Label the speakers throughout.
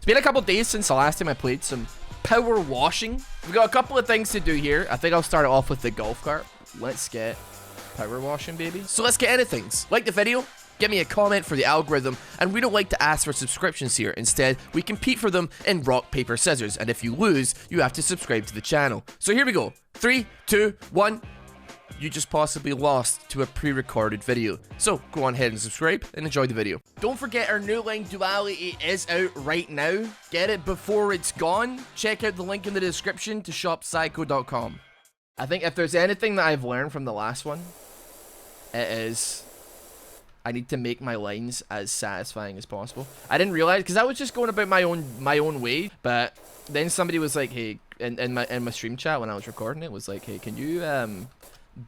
Speaker 1: It's been a couple days since the last time I played some power washing. We've got a couple of things to do here. I think I'll start it off with the golf cart. Let's get power washing, baby. So let's get into things. Like the video, give me a comment for the algorithm, and we don't like to ask for subscriptions here. Instead, we compete for them in rock, paper, scissors, and if you lose, you have to subscribe to the channel. So here we go. 3, 2, 1. You just possibly lost to a pre-recorded video. So go on ahead and subscribe and enjoy the video. Don't forget our new line Duality is out right now. Get it before it's gone. Check out the link in the description to shoppsycho.com. I think if there's anything that I've learned from the last one, it is I need to make my lines as satisfying as possible. I didn't realize, because I was just going about my own way, but then somebody was like, hey, in my stream chat when I was recording it, was like, hey, can you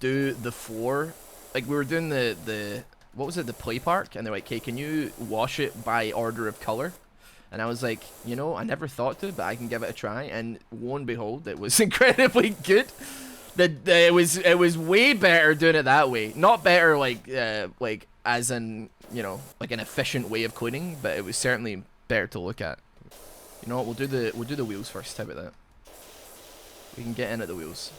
Speaker 1: do the floor, like we were doing the what was it, the play park, and they're like, hey, can you wash it by order of color? And I was like, you know, I never thought to, but I can give it a try, and lo and behold, it was incredibly good. It was way better doing it that way. Not better like as in, you know, like an efficient way of cleaning, but it was certainly better to look at. You know what, we'll do the wheels first. How about that? We can get in at the wheels.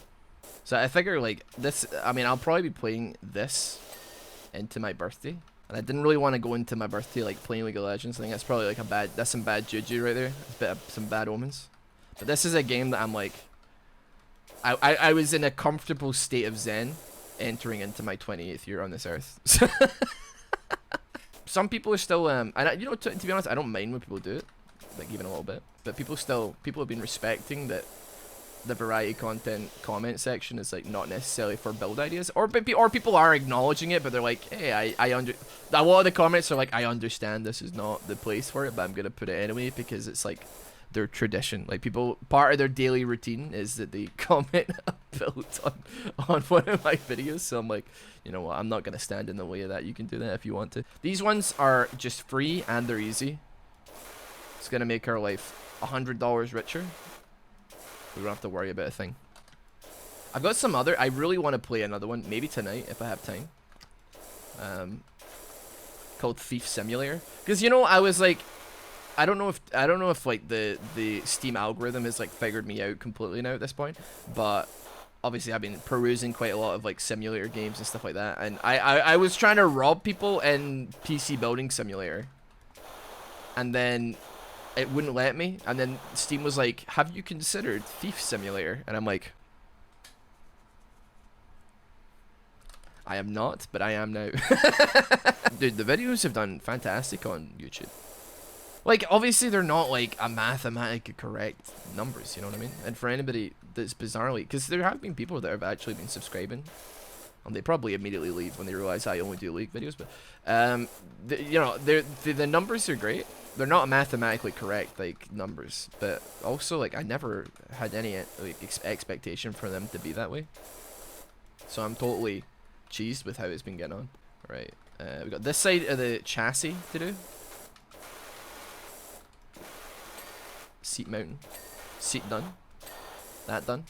Speaker 1: So I figure like this, I mean, I'll probably be playing this into my birthday. And I didn't really want to go into my birthday like playing League of Legends. I think that's probably like that's some bad juju right there. It's a bit of some bad omens. But this is a game that I'm like, I was in a comfortable state of zen entering into my 28th year on this earth. Some people are still, and you know, to be honest, I don't mind when people do it, like even a little bit. But people have been respecting that the variety content comment section is like not necessarily for build ideas, or people are acknowledging it, but they're like, hey, a lot of the comments are like, I understand this is not the place for it, but I'm gonna put it anyway because it's like their tradition. Like people, part of their daily routine is that they comment a build on one of my videos. So I'm like, you know what, I'm not gonna stand in the way of that. You can do that if you want to. These ones are just free and they're easy. It's gonna make our life $100 richer. We don't have to worry about a thing. I've got some other, I really want to play another one, maybe tonight if I have time. Called Thief Simulator. Because, you know, I was like, I don't know if like the Steam algorithm has like figured me out completely now at this point, but obviously I've been perusing quite a lot of like simulator games and stuff like that, and I was trying to rob people in PC Building Simulator, and then it wouldn't let me, and then Steam was like, have you considered Thief Simulator? And I'm like, I am not, but I am now. Dude, the videos have done fantastic on YouTube. Like, obviously they're not like a mathematically correct numbers, you know what I mean? And for anybody that's bizarrely, because there have been people that have actually been subscribing, and they probably immediately leave when they realize I only do League videos, but you know, the numbers are great. They're not mathematically correct like numbers, but also like I never had any like expectation for them to be that way. So I'm totally cheesed with how it's been getting on. All right, we got this side of the chassis to do. Seat mounting, seat done, that done.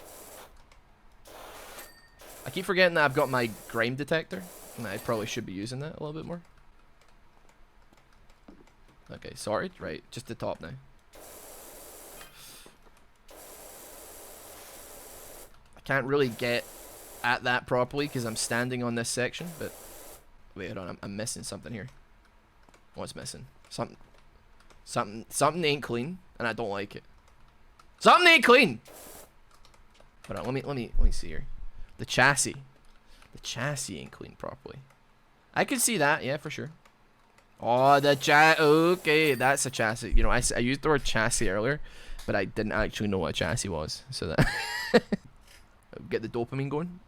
Speaker 1: I keep forgetting that I've got my grime detector, and I probably should be using that a little bit more. Okay, sorry, right, just the top now. I can't really get at that properly because I'm standing on this section, but wait, hold on, I'm missing something here. What's missing? Something ain't clean, and I don't like it. Something ain't clean. Hold on, let me see here. The chassis ain't clean properly. I can see that, yeah, for sure. Oh, okay, that's a chassis. You know, I used the word chassis earlier, but I didn't actually know what a chassis was. So that get the dopamine going.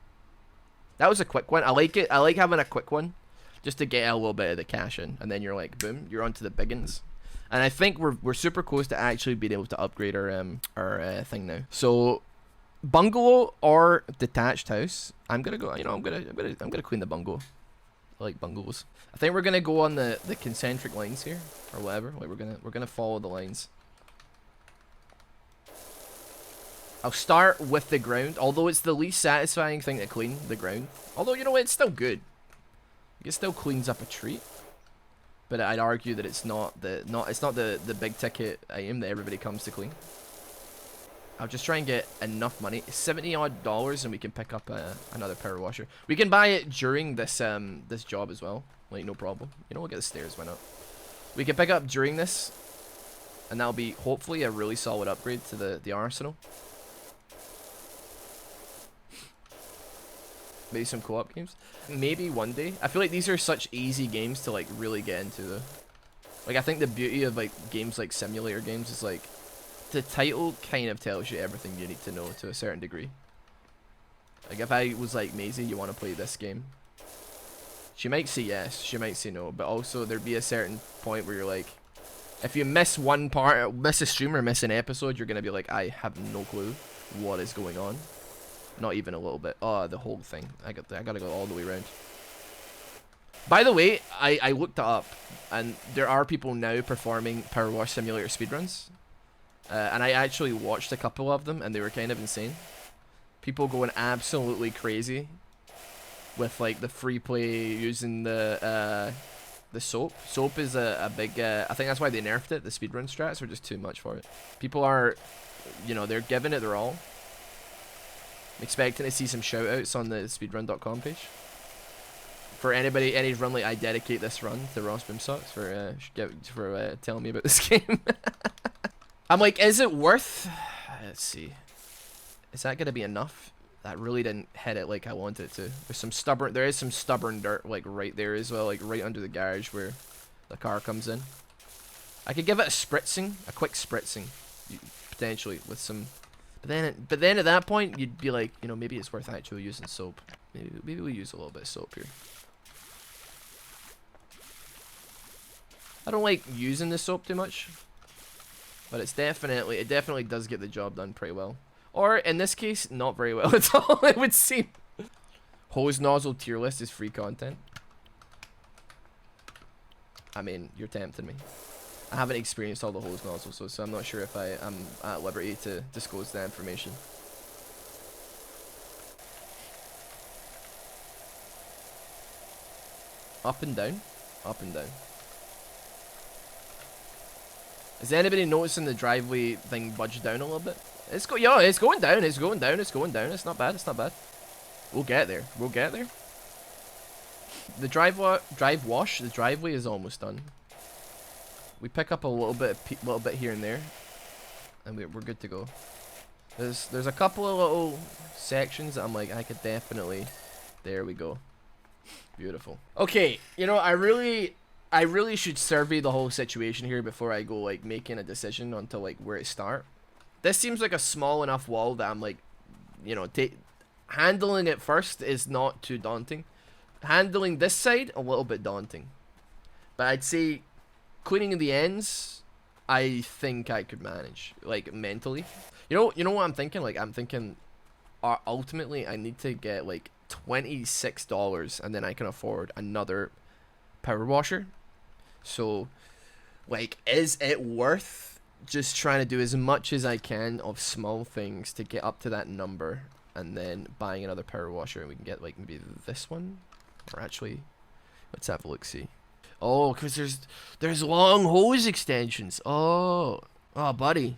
Speaker 1: That was a quick one. I like it. I like having a quick one, just to get a little bit of the cash in, and then you're like, boom, you're onto the biggins. And I think we're super close to actually being able to upgrade our thing now. So, bungalow or detached house. I'm gonna go. You know, I'm gonna clean the bungalow. I like bungalows. I think we're gonna go on the concentric lines here, or whatever. Like we're gonna follow the lines. I'll start with the ground, although it's the least satisfying thing to clean, the ground. Although, you know what, it's still good. It still cleans up a treat. but I'd argue that it's not the big ticket item that everybody comes to clean. I'll just try and get enough money, $70 odd, and we can pick up another power washer. We can buy it during this this job as well, like no problem. You know, we'll get the stairs, why not? We can pick up during this, and that'll be hopefully a really solid upgrade to the arsenal. Maybe some co-op games. Maybe one day. I feel like these are such easy games to like really get into though. Like I think the beauty of like games like simulator games is like the title kind of tells you everything you need to know to a certain degree. Like if I was like, Maisie, you want to play this game? She might say yes, she might say no, but also there'd be a certain point where you're like, if you miss one part, miss a stream or miss an episode, you're gonna be like, I have no clue what is going on. Not even a little bit. Oh, the whole thing. I gotta go all the way around. By the way, I looked it up, and there are people now performing Power Wash Simulator speedruns. And I actually watched a couple of them, and they were kind of insane. People going absolutely crazy with like the free play using the soap. Soap is a big. I think that's why they nerfed it. The speedrun strats were just too much for it. People are, you know, they're giving it their all. I'm expecting to see some shoutouts on the speedrun.com page. For anybody, any run, like I dedicate this run to RossBoomsocks for telling me about this game. I'm like, is it worth? Let's see. Is that gonna be enough? That really didn't hit it like I wanted it to. There is some stubborn dirt like right there as well, like right under the garage where the car comes in. I could give it a quick spritzing, potentially with some. But then at that point, you'd be like, you know, maybe it's worth actually using soap. Maybe we use a little bit of soap here. I don't like using the soap too much, but it definitely does get the job done pretty well. Or in this case, not very well at all, it would seem. Hose nozzle tier list is free content. I mean, you're tempting me. I haven't experienced all the hose nozzles, so I'm not sure if I'm at liberty to disclose that information. Up and down? Up and down. Is anybody noticing the driveway thing budge down a little bit? It's going down, it's going down, it's not bad, it's not bad. We'll get there, The the driveway is almost done. We pick up a little bit here and there, and we're good to go. There's a couple of little sections that I'm like, I could definitely. There we go. Beautiful. Okay, you know, I really should survey the whole situation here before I go like making a decision onto like where to start. This seems like a small enough wall that I'm like, you know, handling it first is not too daunting. Handling this side a little bit daunting, but I'd say cleaning the ends, I think I could manage, like mentally. You know what I'm thinking? Like I'm thinking, ultimately I need to get like $26, and then I can afford another power washer. So, like, is it worth just trying to do as much as I can of small things to get up to that number, and then buying another power washer, and we can get like maybe this one, or actually, let's have a look see. Oh, because there's long hose extensions. Oh, buddy.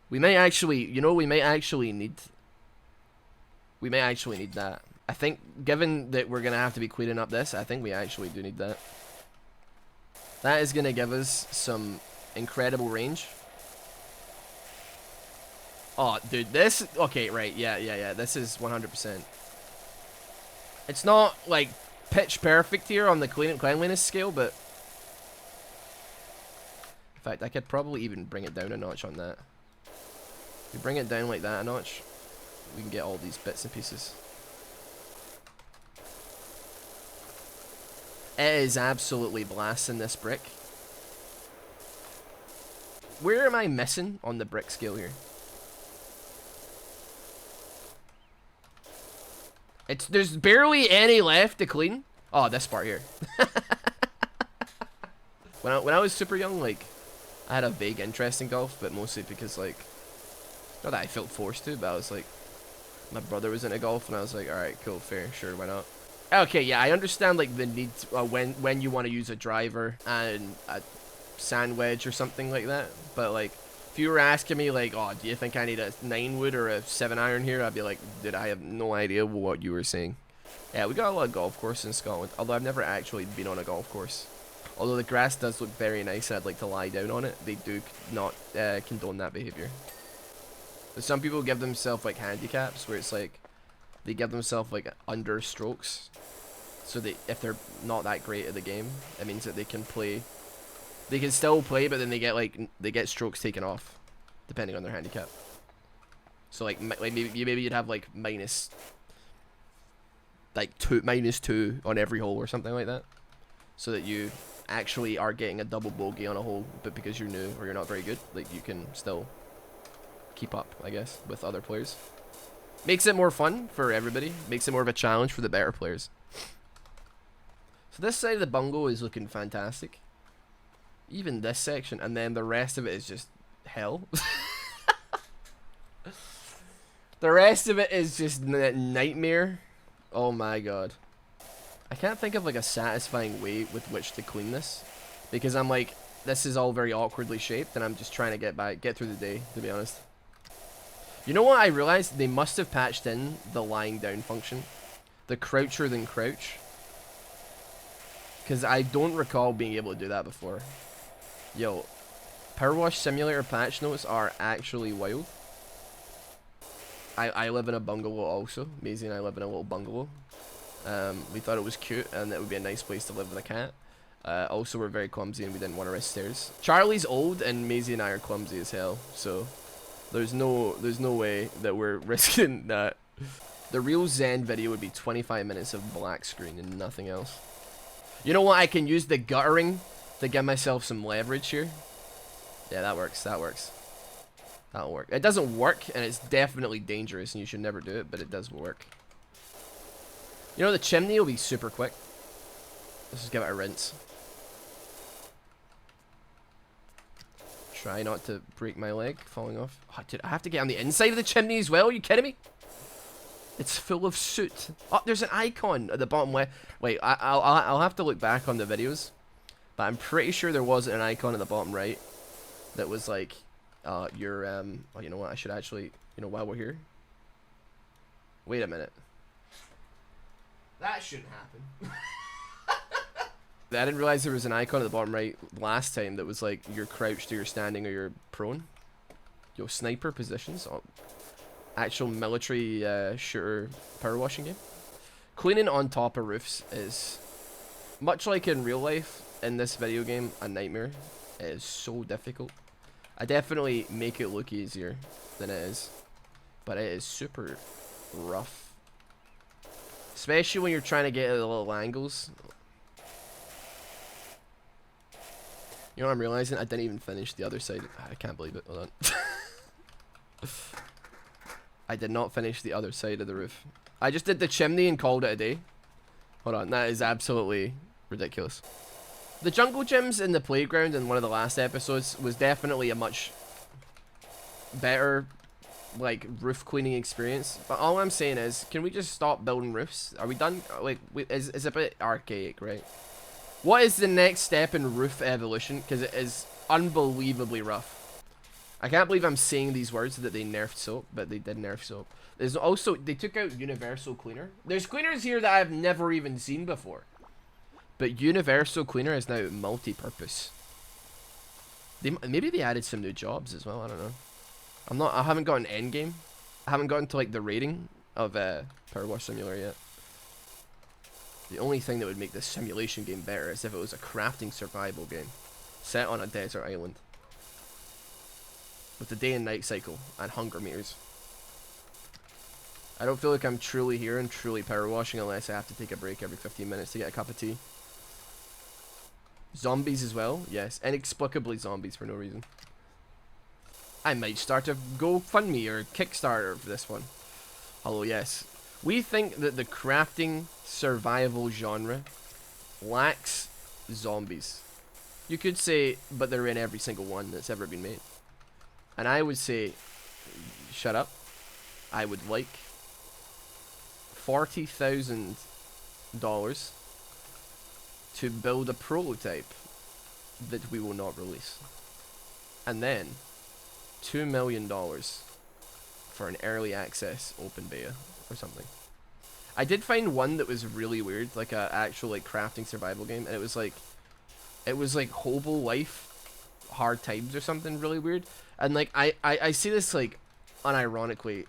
Speaker 1: We may actually, you know, we may actually need that. I think, given that we're gonna have to be cleaning up this, I think we actually do need that. That is gonna give us some incredible range. Oh, dude, this. Okay, right, yeah. This is 100%. It's not like pitch perfect here on the cleanliness scale, but in fact, I could probably even bring it down a notch on that. If we bring it down like that a notch, we can get all these bits and pieces. It is absolutely blasting this brick. Where am I missing on the brick scale here? There's barely any left to clean. Oh, this part here. When I was super young, like, I had a vague interest in golf, but mostly because, like, not that I felt forced to, but I was like, my brother was into golf, and I was like, alright, cool, fair, sure, why not? Okay, yeah, I understand like the need to, when you want to use a driver and a sand wedge or something like that. But like, if you were asking me like, oh, do you think I need a 9 wood or a 7 iron here? I'd be like, dude, I have no idea what you were saying. Yeah, we got a lot of golf courses in Scotland, although I've never actually been on a golf course. Although the grass does look very nice, I'd like to lie down on it. They do not condone that behavior. But some people give themselves like handicaps where it's like they give themselves like under strokes, so they, if they're not that great at the game, it means that they can play. They can still play, but then they get strokes taken off, depending on their handicap. So like maybe you'd have like minus two on every hole or something like that, so that you actually are getting a double bogey on a hole, but because you're new or you're not very good, like you can still keep up, I guess, with other players. Makes it more fun for everybody. Makes it more of a challenge for the better players. So this side of the bungalow is looking fantastic. Even this section, and then the rest of it is just hell. The rest of it is just nightmare. Oh my god. I can't think of like a satisfying way with which to clean this, because I'm like, this is all very awkwardly shaped, and I'm just trying to get through the day, to be honest. You know what I realized? They must have patched in the lying down function, the croucher than crouch, because I don't recall being able to do that before. Yo, Power Wash Simulator patch notes are actually wild. I live in a bungalow also. Maisie and I live in a little bungalow. We thought it was cute and it would be a nice place to live with a cat. Also, we're very clumsy and we didn't want to risk stairs. Charlie's old and Maisie and I are clumsy as hell, so there's no way that we're risking that. The real Zen video would be 25 minutes of black screen and nothing else. You know what? I can use the guttering to give myself some leverage here. Yeah, that works. That works. That'll work. It doesn't work, and it's definitely dangerous, and you should never do it, but it does work. You know, the chimney will be super quick. Let's just give it a rinse. Try not to break my leg falling off. Oh, dude, I have to get on the inside of the chimney as well? Are you kidding me? It's full of soot. Oh, there's an icon at the bottom left. Wait, I'll have to look back on the videos, but I'm pretty sure there was an icon at the bottom right that was like, oh, you know what, I should actually, you know, while we're here. Wait a minute. That shouldn't happen. I didn't realize there was an icon at the bottom right last time that was like, you're crouched or you're standing or you're prone. Yo, sniper positions. Oh, actual military shooter power washing game. Cleaning on top of roofs is, much like in real life, in this video game, a nightmare. It is so difficult. I definitely make it look easier than it is, but it is super rough. Especially when you're trying to get at the little angles. You know what I'm realizing? I didn't even finish the other side. I can't believe it. Hold on. I did not finish the other side of the roof. I just did the chimney and called it a day. Hold on, that is absolutely ridiculous. The jungle gyms in the playground in one of the last episodes was definitely a much better, like, roof cleaning experience. But all I'm saying is, can we just stop building roofs? Are we done? Like, it's a bit archaic, right? What is the next step in roof evolution? Because it is unbelievably rough. I can't believe I'm saying these words that they nerfed soap, but they did nerf soap. There's also, they took out universal cleaner. There's cleaners here that I've never even seen before. But universal cleaner is now multi-purpose. Maybe they added some new jobs as well. I don't know. I haven't got an end game. I haven't gotten to like the rating of Power Wash Simulator yet. The only thing that would make this simulation game better is if it was a crafting survival game set on a desert island with the day and night cycle and hunger meters. I don't feel like I'm truly here and truly power washing unless I have to take a break every 15 minutes to get a cup of tea. Zombies as well, yes, inexplicably zombies for no reason. I might start a GoFundMe or Kickstarter for this one. Although yes, we think that the crafting survival genre lacks zombies. You could say, but they're in every single one that's ever been made. And I would say, shut up. I would like 40,000 to build a prototype that we will not release. And then $2 million for an early access open beta or something. I did find one that was really weird, like a actual like crafting survival game, and it was like Hobo Life Hard Times or something really weird. And like I see this like unironically.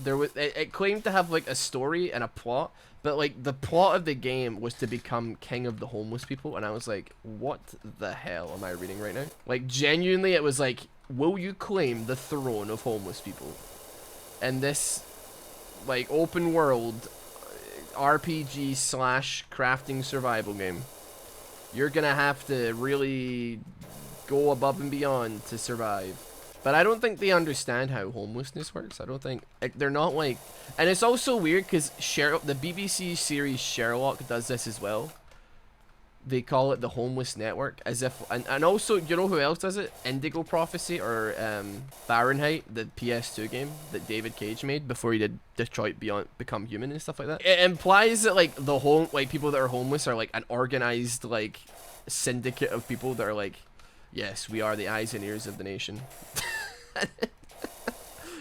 Speaker 1: It claimed to have like a story and a plot, but like the plot of the game was to become king of the homeless people, and I was like, what the hell am I reading right now? Like genuinely it was like, will you claim the throne of homeless people? And this like open world RPG slash crafting survival game, you're gonna have to really go above and beyond to survive. But I don't think they understand how homelessness works. I don't think they're not like, and it's also weird because the BBC series Sherlock does this as well. They call it the Homeless Network, as if, and also, you know who else does it? Indigo Prophecy, or Fahrenheit, the PS2 game that David Cage made before he did Detroit Become Human and stuff like that. It implies that like people that are homeless are like an organized like syndicate of people that are like, yes, we are the eyes and ears of the nation.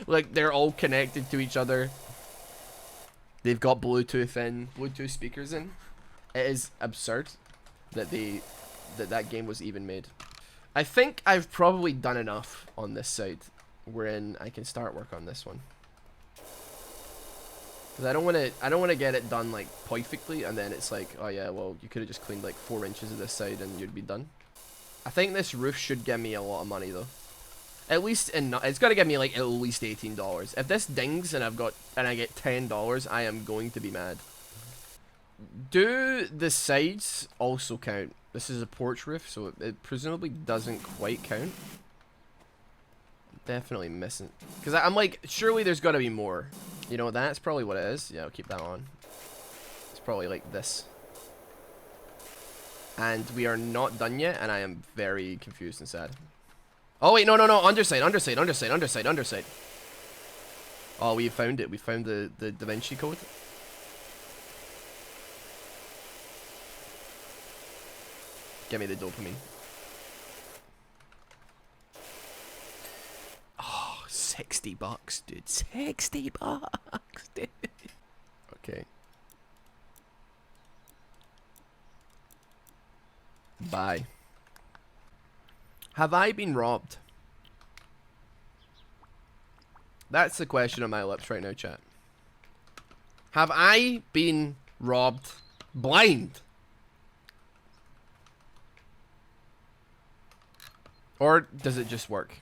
Speaker 1: Like they're all connected to each other. They've got Bluetooth speakers in. It is absurd that that game was even made. I think I've probably done enough on this side wherein I can start work on this one. Cause I don't want to get it done like perfectly and then it's like, oh yeah, well you could have just cleaned like 4 inches of this side and you'd be done. I think this roof should give me a lot of money though. At least it's got to give me like at least $18. If this dings and I get $10, I am going to be mad. Do the sides also count? This is a porch roof, so it presumably doesn't quite count. Definitely missing. Because I'm like, surely there's got to be more. You know, that's probably what it is. Yeah, I'll keep that on. It's probably like this. And we are not done yet, and I am very confused and sad. Oh wait, no, underside. Oh, we found it. We found the Da Vinci Code. Give me the dopamine. Oh, $60, dude. $60, dude. Okay. Bye. Have I been robbed? That's the question on my lips right now, chat. Have I been robbed blind? Or does it just work?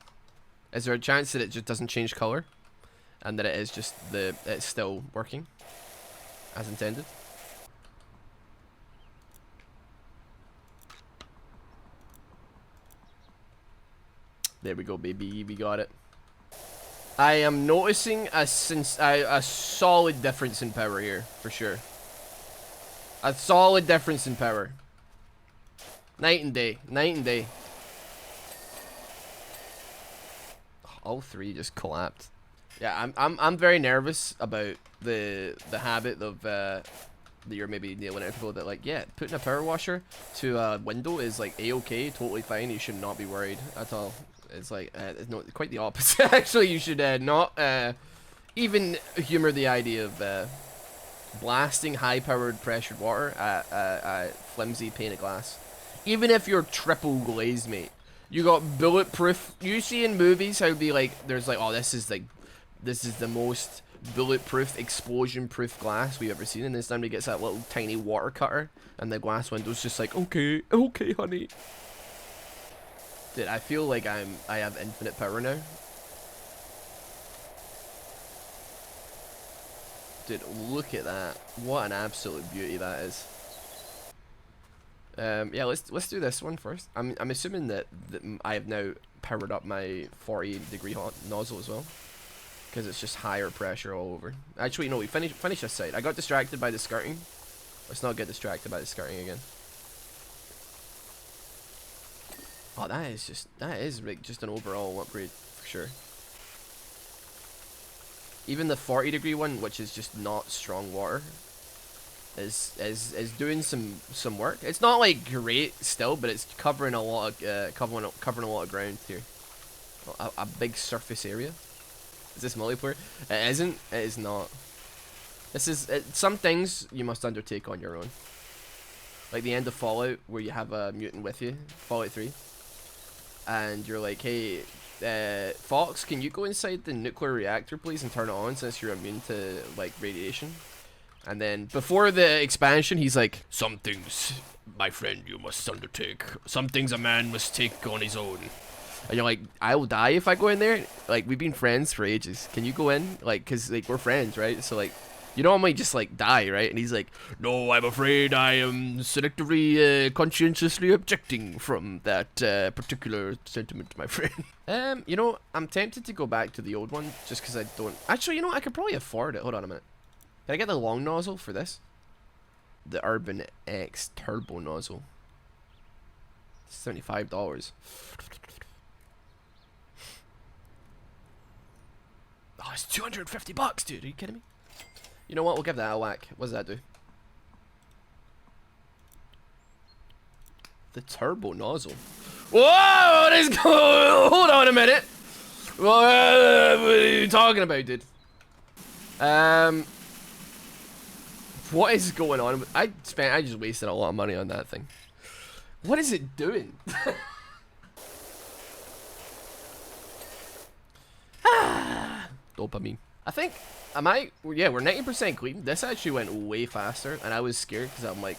Speaker 1: Is there a chance that it just doesn't change color? And that it is just it's still working as intended? There we go, baby. We got it. I am noticing a solid difference in power here, for sure. A solid difference in power. Night and day. Night and day. All three just collapsed. Yeah, I'm very nervous about the habit of that you're maybe nailing out people that like, yeah, putting a power washer to a window is like a-okay, totally fine. You should not be worried at all. It's like it's not quite the opposite. Actually, you should not even humor the idea of blasting high-powered pressured water at a flimsy pane of glass. Even if you're triple glazed, mate. You got bulletproof. You see in movies how it'd be like, there's like, oh, this is the most bulletproof, explosion-proof glass we've ever seen. And then somebody gets that little tiny water cutter, and the glass window's just like, okay, honey. Dude, I feel like I have infinite power now. Dude, look at that. What an absolute beauty that is. Yeah, let's do this one first. I'm assuming that I have now powered up my 40-degree hot nozzle as well, because it's just higher pressure all over. Actually, no, we finish this side. I got distracted by the skirting. Let's not get distracted by the skirting again. Oh, that is like just an overall upgrade for sure. Even the 40-degree one, which is just not strong water, is doing some work. It's not like great still, but it's covering a lot of covering a lot of ground here. A big surface area. Is this multiplayer? It isn't. It is not. This is some things you must undertake on your own. Like the end of Fallout, where you have a mutant with you, Fallout 3, and you're like, hey, Fox, can you go inside the nuclear reactor, please, and turn it on since you're immune to like radiation? And then before the expansion, he's like, some things, my friend, you must undertake. Some things a man must take on his own. And you're like, I will die if I go in there. Like, we've been friends for ages. Can you go in? Like, cause like we're friends, right? So like, you normally just like die, right? And he's like, no, I'm afraid I am selectively, conscientiously objecting from that particular sentiment, my friend. You know, I'm tempted to go back to the old one just because I don't. Actually, you know, I could probably afford it. Hold on a minute. Can I get the long nozzle for this? The Urban X Turbo Nozzle. $75. Oh, it's 250 bucks, dude. Are you kidding me? You know what? We'll give that a whack. What does that do? The Turbo Nozzle. Whoa! What is going? Hold on a minute. What are you talking about, dude? What is going on? I just wasted a lot of money on that thing. What is it doing? Dopamine. I think, yeah, we're 90% clean. This actually went way faster, and I was scared because I'm like,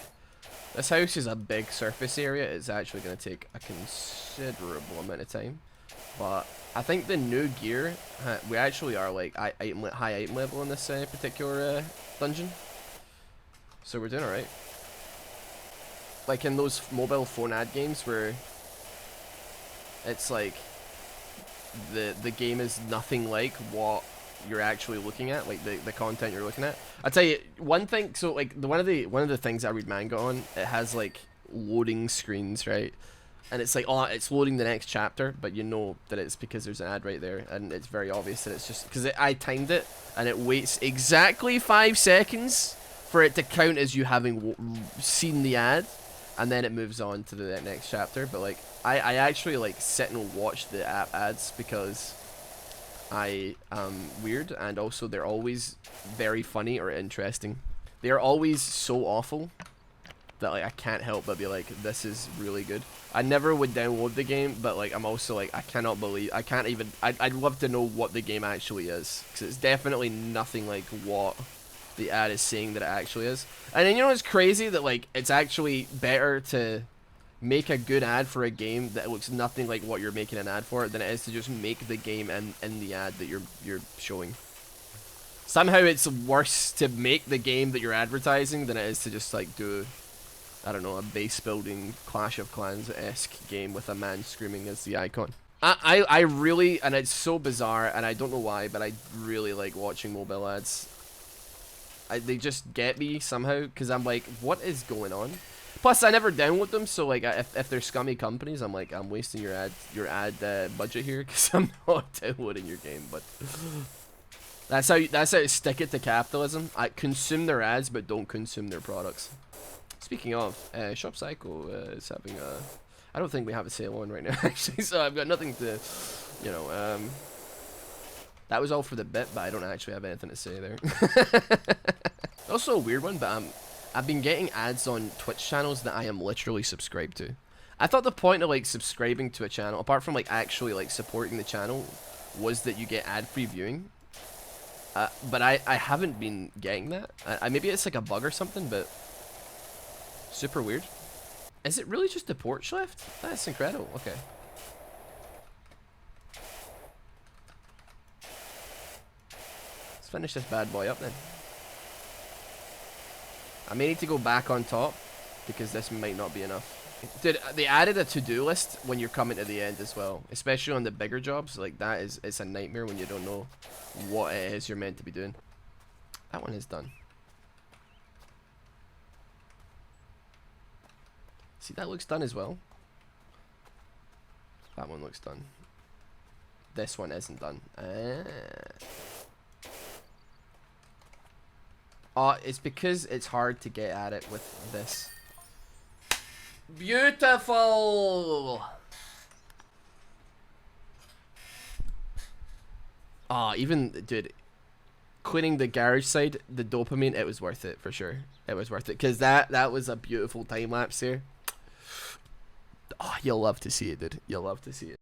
Speaker 1: this house is a big surface area. It's actually going to take a considerable amount of time. But I think the new gear, we actually are like high item level in this particular dungeon. So we're doing alright. Like in those mobile phone ad games where it's like the game is nothing like what you're actually looking at, like the content you're looking at. I'll tell you one thing, so like one of the things I read manga on, it has like loading screens, right? And it's like, oh, it's loading the next chapter, but you know that it's because there's an ad right there, and it's very obvious that it's just because I timed it, and it waits exactly 5 seconds for it to count as you having seen the ad, and then it moves on to the next chapter. But like, I actually like sit and watch the app ads because I am weird, and also they're always very funny or interesting. They are always so awful that like I can't help but be like, this is really good. I never would download the game, but like I'm also like, I cannot believe, I can't even, I'd love to know what the game actually is, because it's definitely nothing like what the ad is saying that it actually is. And then you know it's crazy that like it's actually better to make a good ad for a game that looks nothing like what you're making an ad for than it is to just make the game in the ad that you're showing. Somehow it's worse to make the game that you're advertising than it is to just like do, I don't know, a base building Clash of Clans-esque game with a man screaming as the icon. I really, and it's so bizarre, and I don't know why, but I really like watching mobile ads. They just get me somehow, because I'm like, what is going on? Plus, I never download them, so like, if they're scummy companies, I'm like, I'm wasting your ad budget here, because I'm not downloading your game. But that's how you stick it to capitalism. I consume their ads, but don't consume their products. Speaking of, Shop Psycho is having a, I don't think we have a sale on right now, actually, so I've got nothing to, you know, that was all for the bit, but I don't actually have anything to say there. Also a weird one, but I've been getting ads on Twitch channels that I am literally subscribed to. I thought the point of like subscribing to a channel, apart from like actually like supporting the channel, was that you get ad-free viewing. But I haven't been getting that. Maybe it's like a bug or something, but super weird. Is it really just the porch left? That's incredible. Okay. Let's finish this bad boy up then. I may need to go back on top because this might not be enough. Dude, they added a to-do list when you're coming to the end as well, especially on the bigger jobs. Like that is, it's a nightmare when you don't know what it is you're meant to be doing. That one is done. See, that looks done as well. That one looks done. This one isn't done. It's because it's hard to get at it with this. Beautiful! Even, dude, cleaning the garage side, the dopamine, it was worth it for sure. It was worth it, because that was a beautiful time lapse here. Oh, you'll love to see it, dude. You'll love to see it.